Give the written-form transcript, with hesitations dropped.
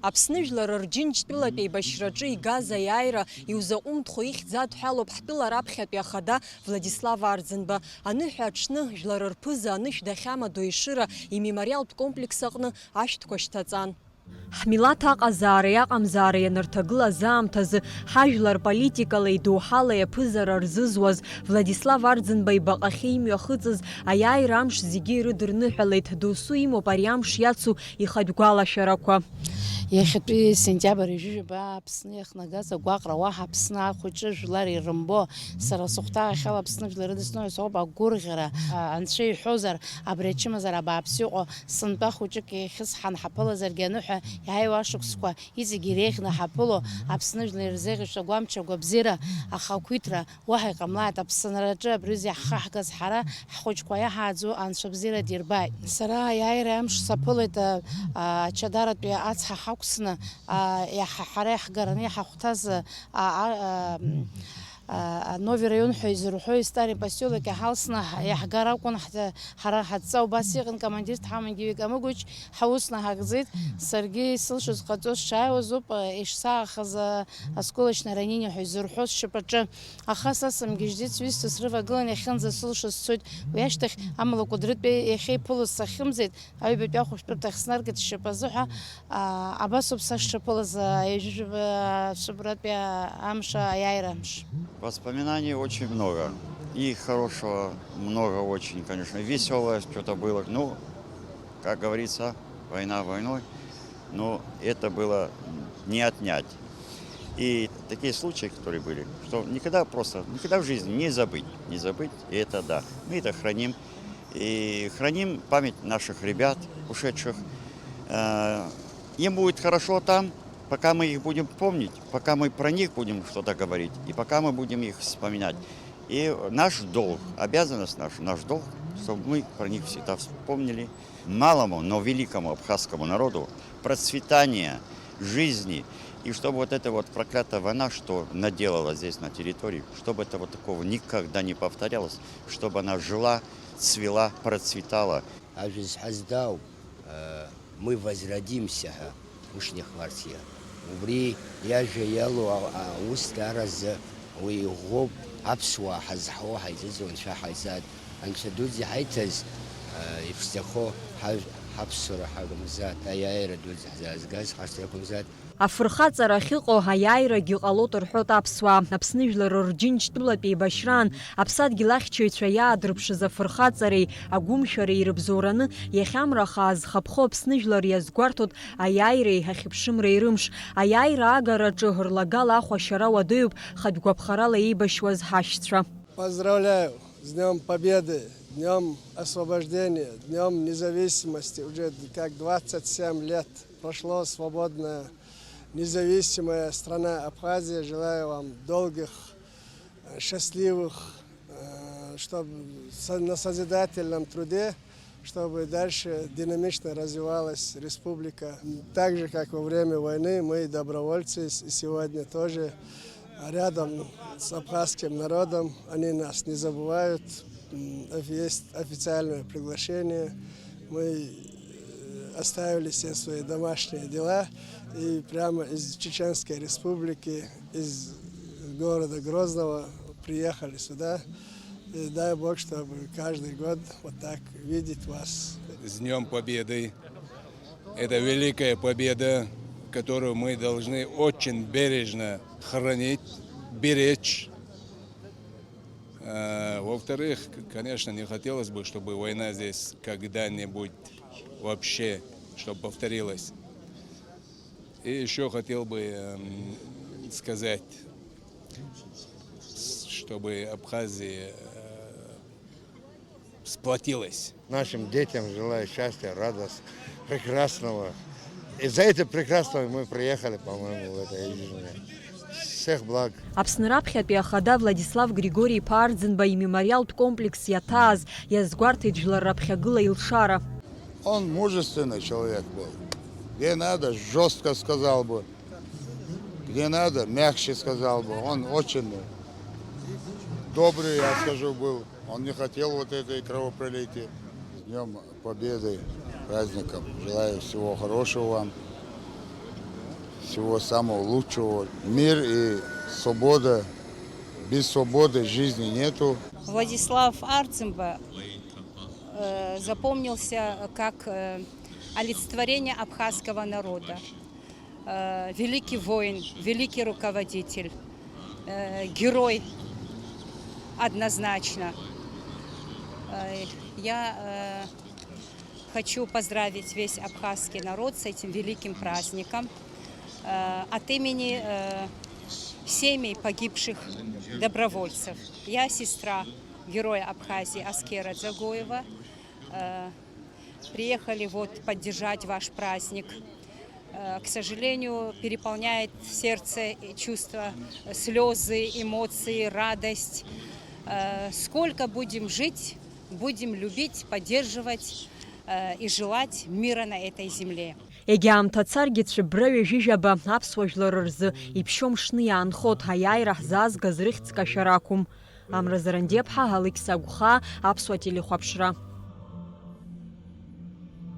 Аԥсны жәлар рџьынџьтәылатәи еибашьраҿы игаз аиааира иузаҟәымҭхо ихьӡатә ҳәалоуп ҳтәыла раԥхьатәи ахада Владислав Арӡынба. Аныҳәа аҽны жәлар рԥыза анышә дахьамадо Ешыра имемориалтә комплекс аҟны ашәҭқәа шьҭаҵан. Ҳмилаҭ аҟазаара иаҟамзаара ианырҭагылаз аамҭазы ҳажәлар политикалеи доуҳалеи аԥызара рзызуаз Владислав Арӡынба ибаҟахьы имҩахыҵыз аиааира амш зегьы ирыдырныҳәалеит. Досу имоуп ари амш иацу ихатә гәалашәарақәа. Иахьатәи сентиабр ижәжәаба Аԥсны иахнагаз агәаҟра уаҳа Аԥсны ахәыҷы жәлар ирымбо сара сыхәҭаахьала Аԥсны жәлар рыдыснои соуп агәырӷьара анцәа иҳәозар абри ачымазара абааԥс иҟоу сынтәа хәыҷык иахьысҳан ҳаԥылазаргьы аныҳәа иааиуа ашықәсқәа изегьы иреиӷьны ҳаԥыло Аԥсны жәлар ирзеиӷьашәа гәамчагәа бзиара ахақәиҭра уаҳа иҟамлааит. Аԥсынраҿы абрыза иаҳхаҳгаз ҳара ҳхәыҷқәа иаҳааӡо анцәа бзиара дирбааит. Сара аиааира амш саԥылеит ачадаратәи ацҳа ҳақәсны ҳара иаҳгараны иҳахәҭаз Нови район ҳәа изырҳәо Стари поселок иҳалсны иаҳгар акәын. Ҳара ҳадҵа убас иҟан командир ҭҳамангьы Векамыгәыч ҳаусны ҳагӡеит. Саргьы исылшоз ҟаҵо сшааиуаз ауп ишсаахаз осколочное ранение ҳәа изырҳәо сшьапаҿы. Аха са сымгьежьӡеит, сҩызцәа срывагылан иахьынӡа сылшоз сцоит. Уи ашьҭахь амала Кәыдрытәи иахьа иԥылоз сахьымӡеит. Аҩбатәи ахәышәтәырҭахь снаргеит сшьапазы ҳәа. Абас ауп са сшаԥылаз аижәжәаба Шабратәи амш аиааира амш. Воспоминаний очень много. И хорошего много очень, конечно. Веселое что-то было. Ну, как говорится, война войной. Но это было не отнять. И такие случаи, которые были, что никогда в жизни не забыть. Не забыть, и это да. Мы это храним. И храним память наших ребят, ушедших. Им будет хорошо там, пока мы их будем помнить, пока мы про них будем что-то говорить, и пока мы будем их вспоминать. И наш долг, обязанность наша, наш долг, чтобы мы про них всегда вспомнили. Малому, но великому абхазскому народу процветания, жизни, и чтобы вот эта вот проклятая война, что наделала здесь на территории, чтобы этого такого никогда не повторялось, чтобы она жила, цвела, процветала. Мы возродимся, ушних хвартия. Убри яжа ялу устараза уи гоб апсуа хазхо хайзон шахайзад анчадузи хайтаз ифстахо хапсура хагамзат аиааира дузи хазгаз хастакумзат. Афырхаҵара ахьыҟоу аиааирагьы ҟалоит рҳәоит аԥсуаа. Аԥсны жәлар рџьынџьтәылатәи еибашьраан аԥсадгьыл ахьчаҩцәа иаадырԥшыз афырхаҵареи агәымшәареи ирыбзоураны иахьамрахааз хапхо Аԥсны жәлар иазгәарҭоит аиааиреи ахьыԥшымреи рымш. Аиааира агараҿы рлагала ахәашьара уадаҩуп хатә гәаԥхарала еибашьуаз ҳашьцәа. Поздравляю с Днем Победы, Днем Освобождения, Днем Независимости. Уже как 27 лет прошло свободное независимая страна Абхазия. Желаю вам долгих, счастливых, чтобы на созидательном труде, чтобы дальше динамично развивалась республика. Так же, как во время войны, мы добровольцы сегодня тоже рядом с абхазским народом. Они нас не забывают. Есть официальное приглашение. Мы оставили все свои домашние дела и прямо из Чеченской республики, из города Грозного приехали сюда. И дай Бог, чтобы каждый год вот так видеть вас. С Днем Победы! Это великая победа, которую мы должны очень бережно хранить, беречь. Во-вторых, конечно, не хотелось бы, чтобы война здесь когда-нибудь вообще, чтобы повторилась. И еще хотел бы сказать, чтобы Абхазия сплотилась. Нашим детям желаю счастья, радости, прекрасного. И за это прекрасного мы приехали, по-моему, в это Южное. Всех благ. Аԥсны раԥхьатәи ахада Владислав Григори-иԥа Арӡынба имемориалтә комплекс иаҭааз иазгәарҭеит жәлар раԥхьагыла илшара. Он мужественный человек был. Где надо, жестко сказал бы. Где надо, мягче сказал бы. Он очень добрый, я скажу, был. Он не хотел вот этой кровопролития. С Днем Победы, праздником. Желаю всего хорошего вам. всего самого лучшего. Мир и свобода. Без свободы жизни нету. Владислав Арцемба запомнился как олицетворение абхазского народа. Великий воин, великий руководитель, герой однозначно. Я хочу поздравить весь абхазский народ с этим великим праздником от имени семей погибших добровольцев. Я сестра героя Абхазии Аскера Дзагоева. Приехали поддержать ваш праздник. К сожалению, переполняет сердце и чувства, слезы, эмоции, радость. Сколько будем жить, будем любить, поддерживать и желать мира на этой земле. Егьаамҭацаргьы цәыббраҩ жьыжьаба аԥсуа жәлар рзы иԥшьоу мшны иаанхоит ҳаиааира ҳзаазгаз рыхьӡ кашьа ракәым. Амра Зарандиаԥҳа, Алықьса Агәхаа, Аԥсуа телехәаԥшра.